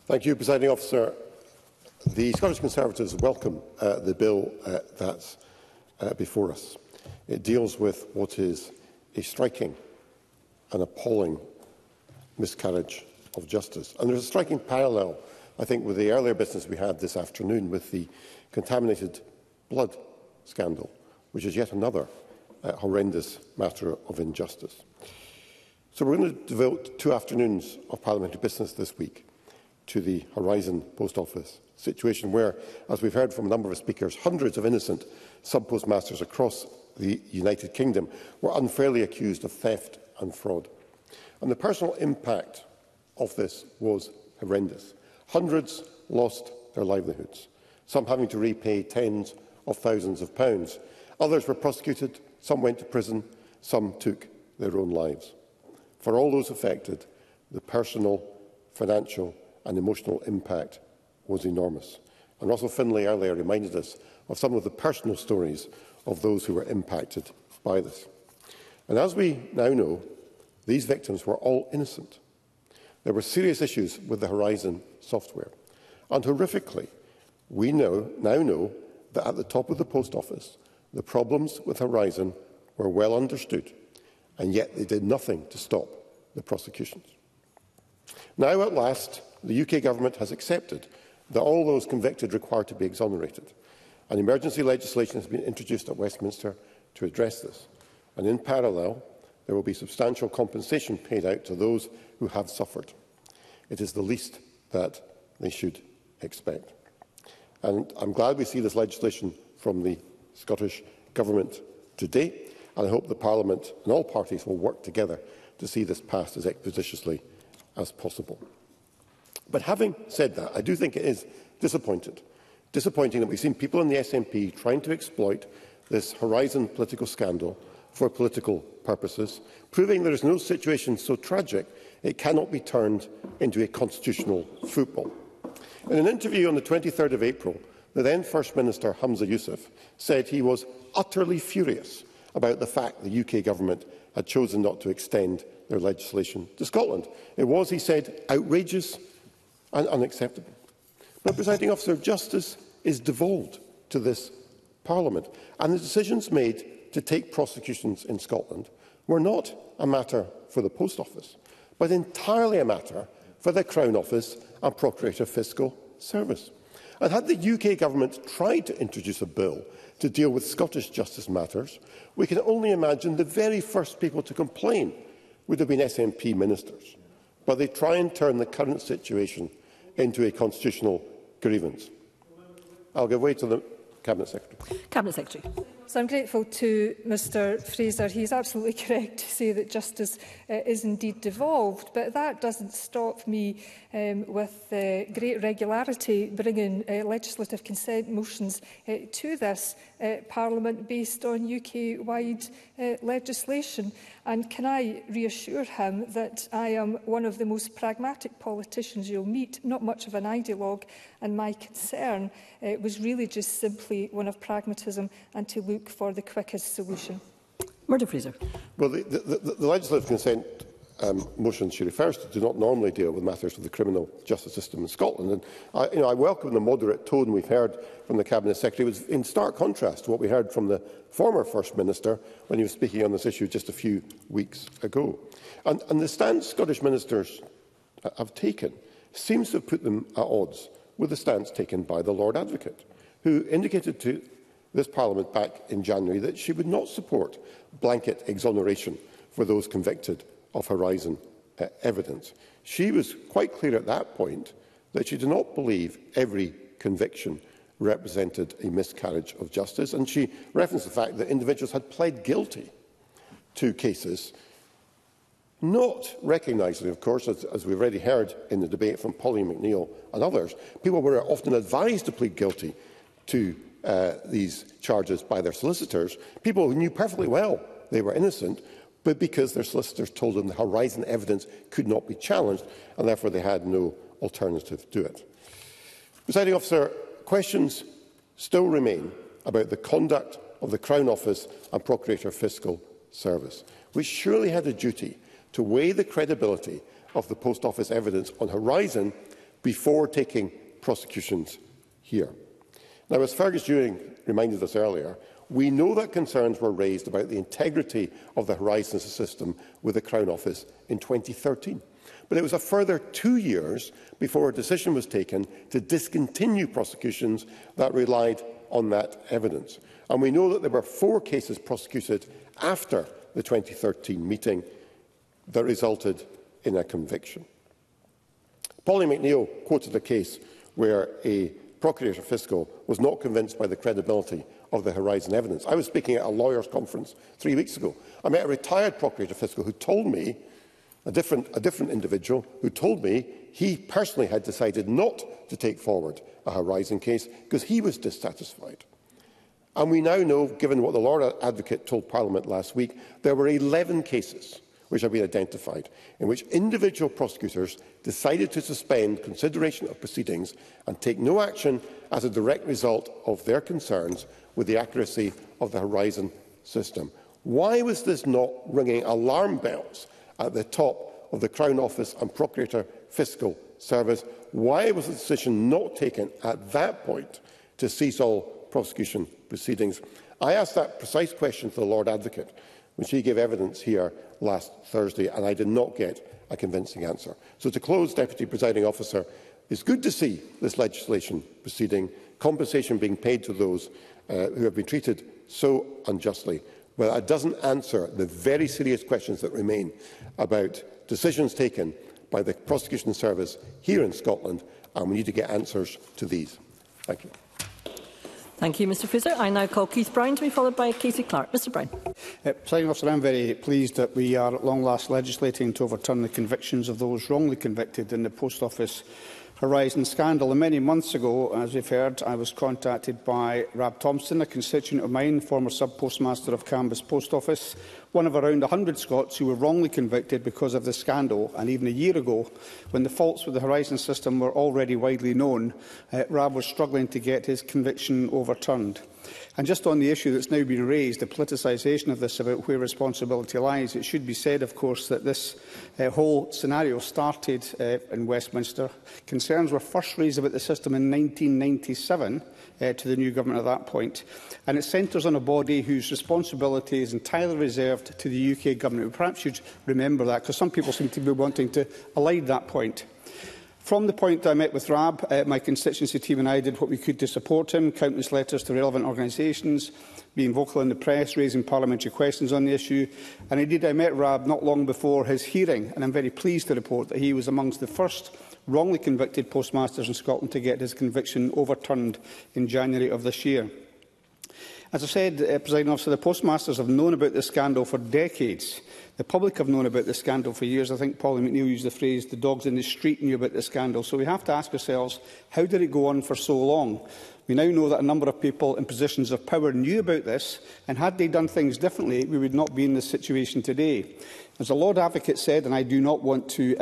Thank you, Presiding Officer. The Scottish Conservatives welcome the bill that's before us. It deals with what is a striking and appalling miscarriage of justice. And there's a striking parallel, I think, with the earlier business we had this afternoon with the contaminated blood scandal, which is yet another horrendous matter of injustice. So we're going to devote 2 afternoons of parliamentary business this week to the Horizon Post Office situation where, as we've heard from a number of speakers, hundreds of innocent sub-postmasters across the United Kingdom were unfairly accused of theft and fraud. And the personal impact of this was horrendous. Hundreds lost their livelihoods, some having to repay tens of thousands of pounds. Others were prosecuted, some went to prison, some took their own lives. For all those affected, the personal, financial and emotional impact was enormous. And Russell Finlay earlier reminded us of some of the personal stories of those who were impacted by this. And as we now know, these victims were all innocent. There were serious issues with the Horizon software. And horrifically, we now know that at the top of the Post Office, the problems with Horizon were well understood, and yet they did nothing to stop the prosecutions. Now, at last, the UK Government has accepted that all those convicted require to be exonerated. And emergency legislation has been introduced at Westminster to address this. And in parallel, there will be substantial compensation paid out to those who have suffered. It is the least that they should expect. And I'm glad we see this legislation from the Scottish Government today, and I hope the Parliament and all parties will work together to see this passed as expeditiously as possible. But having said that, I do think it is disappointing that we've seen people in the SNP trying to exploit this Horizon political scandal for political purposes, proving there is no situation so tragic it cannot be turned into a constitutional football. In an interview on the 23rd of April, the then First Minister Humza Yousaf said he was utterly furious about the fact the UK Government had chosen not to extend their legislation to Scotland. It was, he said, outrageous and unacceptable. But, Presiding Officer, justice is devolved to this Parliament, and the decisions made to take prosecutions in Scotland were not a matter for the Post Office, but entirely a matter for the Crown Office and Procurator Fiscal Service. And had the UK Government tried to introduce a bill to deal with Scottish justice matters, we can only imagine the very first people to complain would have been SNP ministers. But they try and turn the current situation into a constitutional grievance. I'll give way to the Cabinet Secretary. Cabinet Secretary. So I'm grateful to Mr Fraser. He is absolutely correct to say that justice is indeed devolved, but that doesn't stop me with great regularity bringing legislative consent motions to this Parliament based on UK-wide legislation. And can I reassure him that I am one of the most pragmatic politicians you'll meet, not much of an ideologue, and my concern was really just simply one of pragmatism and to look for the quickest solution. Murdo Fraser. Well, the legislative consent motions she refers to do not normally deal with matters of the criminal justice system in Scotland. And I welcome the moderate tone we've heard from the Cabinet Secretary. It was in stark contrast to what we heard from the former First Minister when he was speaking on this issue just a few weeks ago. And the stance Scottish ministers have taken seems to have put them at odds with the stance taken by the Lord Advocate, who indicated to this Parliament back in January that she would not support blanket exoneration for those convicted of Horizon evidence. She was quite clear at that point that she did not believe every conviction represented a miscarriage of justice, and she referenced the fact that individuals had pled guilty to cases, not recognising, of course, as we've already heard in the debate from Polly McNeill and others, people were often advised to plead guilty to these charges by their solicitors, people who knew perfectly well they were innocent, but because their solicitors told them the Horizon evidence could not be challenged, and therefore they had no alternative to it. Presiding Officer, questions still remain about the conduct of the Crown Office and Procurator Fiscal Service, which surely had a duty to weigh the credibility of the Post Office evidence on Horizon before taking prosecutions here. Now, as Fergus Ewing reminded us earlier, we know that concerns were raised about the integrity of the Horizons system with the Crown Office in 2013. But it was a further 2 years before a decision was taken to discontinue prosecutions that relied on that evidence. And we know that there were 4 cases prosecuted after the 2013 meeting that resulted in a conviction. Polly McNeill quoted a case where a Procurator Fiscal was not convinced by the credibility of the Horizon evidence. I was speaking at a lawyers' conference 3 weeks ago. I met a retired Procurator Fiscal who told me, a different individual, who told me he personally had decided not to take forward a Horizon case because he was dissatisfied. And we now know, given what the Lord Advocate told Parliament last week, there were 11 cases which have been identified, in which individual prosecutors decided to suspend consideration of proceedings and take no action as a direct result of their concerns with the accuracy of the Horizon system. Why was this not ringing alarm bells at the top of the Crown Office and Procurator Fiscal Service? Why was the decision not taken at that point to cease all prosecution proceedings? I asked that precise question to the Lord Advocate when she gave evidence here last Thursday, and I did not get a convincing answer. So to close, Deputy Presiding Officer, it's good to see this legislation proceeding, compensation being paid to those who have been treated so unjustly. Well, that doesn't answer the very serious questions that remain about decisions taken by the Prosecution Service here in Scotland, and we need to get answers to these. Thank you. Thank you, Mr Fraser. I now call Keith Brown to be followed by Casey Clark. Mr Brown. Presiding Officer, I am very pleased that we are at long last legislating to overturn the convictions of those wrongly convicted in the Post Office Horizon scandal. And many months ago, as we've heard, I was contacted by Rab Thompson, a constituent of mine, former sub-postmaster of Cambus Post Office, one of around 100 Scots who were wrongly convicted because of the scandal. And even a year ago, when the faults with the Horizon system were already widely known, Rab was struggling to get his conviction overturned. And just on the issue that's now been raised, the politicisation of this about where responsibility lies, it should be said, of course, that this whole scenario started in Westminster. Concerns were first raised about the system in 1997 to the new government at that point, and it centres on a body whose responsibility is entirely reserved to the UK government. Perhaps you'd remember that, because some people seem to be wanting to elide that point. From the point I met with Rab, my constituency team and I did what we could to support him, countless letters to relevant organisations, being vocal in the press, raising parliamentary questions on the issue. And indeed, I met Rab not long before his hearing, and I'm very pleased to report that he was amongst the first wrongly convicted postmasters in Scotland to get his conviction overturned in January of this year. As I said, Presiding Officer, the postmasters have known about this scandal for decades. The public have known about the scandal for years. I think Polly McNeill used the phrase, the dogs in the street knew about the scandal. So we have to ask ourselves, how did it go on for so long? We now know that a number of people in positions of power knew about this, and had they done things differently, we would not be in this situation today. As the Lord Advocate said, and I do not want to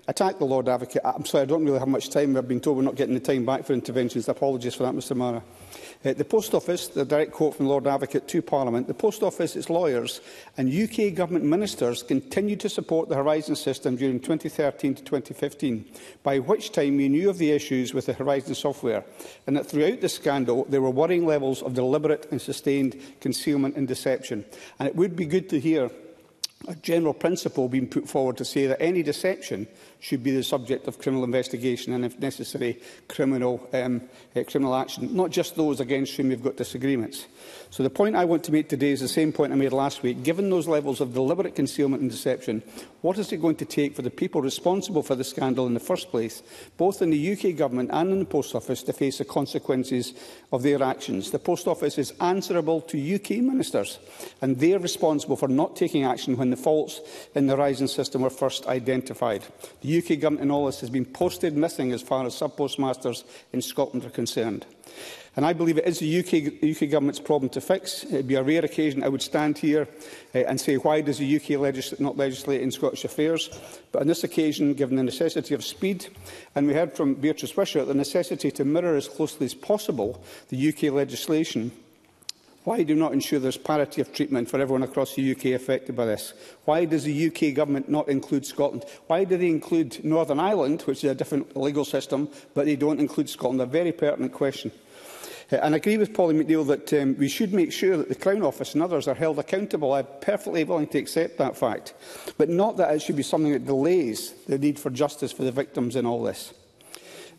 attack the Lord Advocate, I'm sorry, I don't really have much time. I've been told we're not getting the time back for interventions. Apologies for that, Mr Mara. The Post Office, the direct quote from the Lord Advocate to Parliament, the Post Office, its lawyers and UK Government ministers continued to support the Horizon system during 2013 to 2015, by which time we knew of the issues with the Horizon software, and that throughout the scandal there were worrying levels of deliberate and sustained concealment and deception. And it would be good to hear a general principle being put forward to say that any deception should be the subject of criminal investigation and, if necessary, criminal action, not just those against whom we've got disagreements. So the point I want to make today is the same point I made last week. Given those levels of deliberate concealment and deception, what is it going to take for the people responsible for the scandal in the first place, both in the UK Government and in the Post Office, to face the consequences of their actions? The Post Office is answerable to UK ministers, and they are responsible for not taking action when the faults in the Horizon system were first identified. The UK Government in all this has been posted missing as far as sub-postmasters in Scotland are concerned. And I believe it is the UK Government's problem to fix. It would be a rare occasion I would stand here and say, why does the UK not legislate in Scottish affairs? But on this occasion, given the necessity of speed, and we heard from Beatrice Wishart the necessity to mirror as closely as possible the UK legislation, Why do you not ensure there is parity of treatment for everyone across the UK affected by this? Why does the UK Government not include Scotland? Why do they include Northern Ireland, which is a different legal system, but they don't include Scotland? A very pertinent question. And I agree with Polly McNeill that we should make sure that the Crown Office and others are held accountable. I'm perfectly willing to accept that fact, but not that it should be something that delays the need for justice for the victims in all this.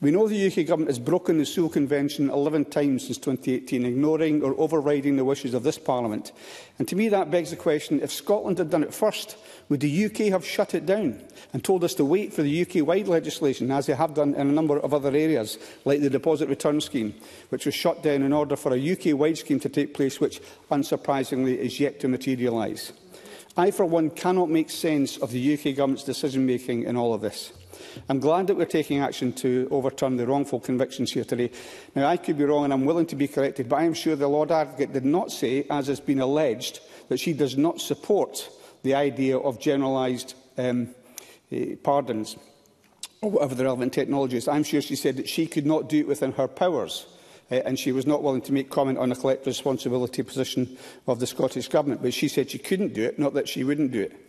We know the UK Government has broken the Sewell Convention 11 times since 2018, ignoring or overriding the wishes of this Parliament. And to me that begs the question, if Scotland had done it first, would the UK have shut it down and told us to wait for the UK-wide legislation, as they have done in a number of other areas, like the deposit return scheme, which was shut down in order for a UK-wide scheme to take place, which, unsurprisingly, is yet to materialise? I, for one, cannot make sense of the UK Government's decision-making in all of this. I'm glad that we're taking action to overturn the wrongful convictions here today. Now, I could be wrong and I'm willing to be corrected, but I am sure the Lord Advocate did not say, as has been alleged, that she does not support the idea of generalised pardons, or whatever the relevant technology is. I'm sure she said that she could not do it within her powers, and she was not willing to make comment on the collective responsibility position of the Scottish Government. But she said she couldn't do it, not that she wouldn't do it.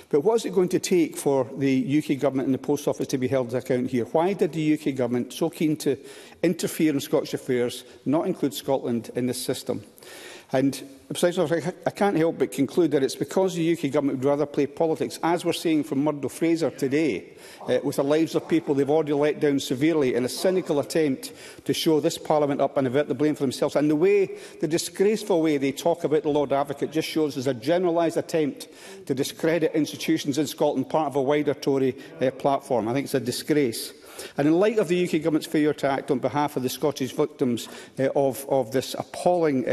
But what is it going to take for the UK Government and the Post Office to be held to account here? Why did the UK Government, so keen to interfere in Scottish affairs, not include Scotland in this system? And I can't help but conclude that it's because the UK Government would rather play politics, as we're seeing from Murdo Fraser today, with the lives of people they've already let down severely in a cynical attempt to show this Parliament up and avert the blame for themselves. And the disgraceful way they talk about the Lord Advocate just shows as a generalised attempt to discredit institutions in Scotland, part of a wider Tory platform. I think it's a disgrace. And in light of the UK Government's failure to act on behalf of the Scottish victims of this appalling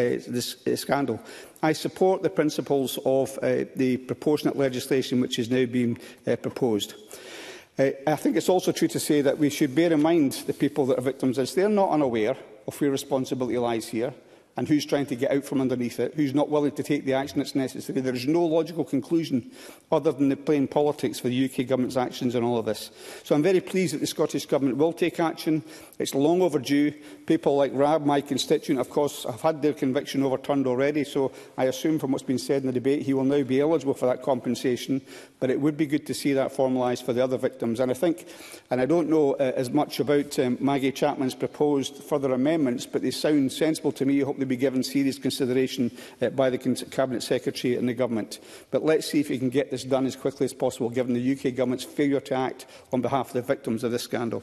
scandal, I support the principles of the proportionate legislation which is now being proposed. I think it's also true to say that we should bear in mind the people that are victims of this. They're not unaware of where responsibility lies here and who's trying to get out from underneath it, who's not willing to take the action that's necessary. There is no logical conclusion other than the plain politics for the UK Government's actions in all of this. So I'm very pleased that the Scottish Government will take action. It's long overdue. People like Rab, my constituent, of course, have had their conviction overturned already, so I assume from what's been said in the debate he will now be eligible for that compensation, but it would be good to see that formalised for the other victims. And I think, and I don't know as much about Maggie Chapman's proposed further amendments, but they sound sensible to me. I hope they be given serious consideration by the Cabinet Secretary and the Government. But let's see if we can get this done as quickly as possible, given the UK Government's failure to act on behalf of the victims of this scandal.